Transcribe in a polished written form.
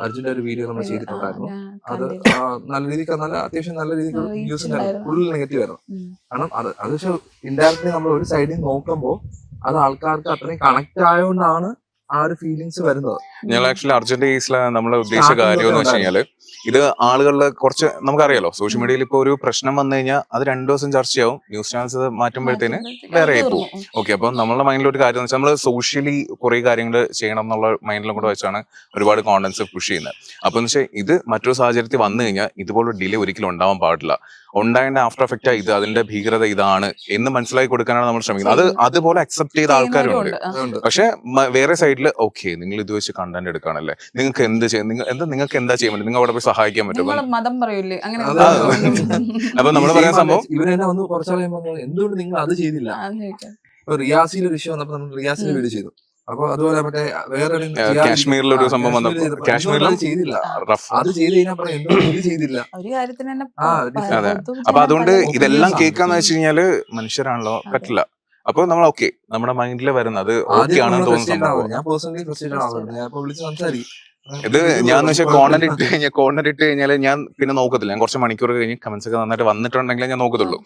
അർജുന്റെ ഒരു വീഡിയോ നമ്മൾ ചെയ്തിട്ടുണ്ടായിരുന്നു. ഞാൻ അത് കണ്ടിരുന്നു. നല്ല രീതിക്ക് അത്യാവശ്യം നല്ല രീതിക്ക് റീച്ച് വ്യൂസ് ഉണ്ടായിരുന്നു. ഫുൾ നെഗറ്റീവ് ആയിരുന്നു. കാരണം അത് പക്ഷെ ഇൻഡയറക്ട്ലി നമ്മൾ ഒരു സൈഡിൽ നോക്കുമ്പോൾ അത് ആൾക്കാർക്ക് അത്രയും കണക്ട് ആയതുകൊണ്ടാണ് ആ ഒരു ഫീലിങ്സ് വരുന്നത്. ഞങ്ങൾ ആക്ച്വലി അർജന്റീന കേസിൽ നമ്മൾ ഉദ്ദേശിച്ച കാര്യം എന്ന് വെച്ച് കഴിഞ്ഞാല് ഇത് ആളുകളിൽ കുറച്ച് നമുക്കറിയാലോ സോഷ്യൽ മീഡിയയിൽ ഇപ്പൊ ഒരു പ്രശ്നം വന്നു കഴിഞ്ഞാൽ അത് 2 ദിവസം ചർച്ചയാവും. ന്യൂസ് ചാനൽസ് അത് മാറ്റുമ്പോഴത്തേന് വേറെ ആയിപ്പോവും. ഓക്കെ, അപ്പൊ നമ്മളുടെ മൈൻഡിൽ ഒരു കാര്യം എന്ന് വെച്ചാൽ നമ്മൾ സോഷ്യലി കുറെ കാര്യങ്ങൾ ചെയ്യണം എന്നുള്ള മൈൻഡിലും കൂടെ വെച്ചാണ് ഒരുപാട് കോണ്ടന്റ്സ് പുഷ് ചെയ്യുന്നത്. അപ്പൊ എന്ന് വെച്ചാൽ ഇത് മറ്റൊരു സാഹചര്യത്തിൽ വന്നു കഴിഞ്ഞാൽ ഇതുപോലൊരു ഡിലേ ഒരിക്കലും ഉണ്ടാവാൻ പാടില്ല. ഉണ്ടായതിന്റെ ആഫ്റ്റർ എഫക്റ്റ് ഇത്, അതിന്റെ ഭീകരത ഇതാണ് എന്ന് മനസ്സിലാക്കി കൊടുക്കാനാണ് നമ്മൾ ശ്രമിക്കുന്നത്. അത് അതുപോലെ അക്സെപ്റ്റ് ചെയ്ത ആൾക്കാരുണ്ട്. പക്ഷെ വേറെ സൈഡിൽ ഓക്കെ നിങ്ങൾ ഇത് വെച്ച് കണ്ടന്റ് എടുക്കുകയാണല്ലേ, നിങ്ങൾക്ക് എന്ത് ചെയ്യാം, നിങ്ങൾക്ക് എന്താ ചെയ്യാൻ പറ്റും, നിങ്ങൾ അവിടെ പോയി സഹായിക്കാൻ പറ്റും. മതം പറയൂലേ അങ്ങനെ. അപ്പൊ നമ്മൾ പറയാൻ സംഭവം ഇവരെന്നെ വന്ന് കുറച്ചാളെ എന്തുകൊണ്ട് നിങ്ങൾ അത് ചെയ്തില്ല. ഇപ്പൊ റിയാസിൽ ഒരു ഇഷ്യൂ വന്നപ്പോ നമ്മൾ റിയാസിൽ വീഡിയോ ചെയ്തു. അപ്പൊ അതുപോലെ മറ്റേ വേറെ കാശ്മീരിലൊരു സംഭവം വന്നപ്പോ കാശ്മീരിലും ചെയ്തില്ല, അത് ചെയ്ത് കഴിഞ്ഞാൽ എന്തുകൊണ്ട് ചെയ്തില്ല. ഒരു കാര്യത്തിന് തന്നെ അതെ. അപ്പൊ അതുകൊണ്ട് ഇതെല്ലാം കേൾക്കാന്ന് വെച്ച് കഴിഞ്ഞാല് മനുഷ്യരാണല്ലോ, പറ്റില്ല. അപ്പൊ നമ്മൾ ഓക്കെ നമ്മുടെ മൈൻഡിൽ വരുന്നത് ഓക്കെ ആണെന്ന് തോന്നുന്ന സംഭവം. ഞാൻ പേഴ്സണലി ഫ്രസ്ട്രേറ്റഡ് ആവുന്നത്. ഞാൻ വിളിച്ച് സംസാരിക്കും. ഇത് ഞാൻ വെച്ചാൽ കോർണർ ഇട്ട് കഴിഞ്ഞാൽ ഞാൻ പിന്നെ നോക്കത്തില്ല. ഞാൻ കുറച്ച് മണിക്കൂർ കഴിഞ്ഞ് കമന്റ്സ് ഒക്കെ നന്നായിട്ട് വന്നിട്ടുണ്ടെങ്കിൽ ഞാൻ നോക്കത്തുള്ളൂ.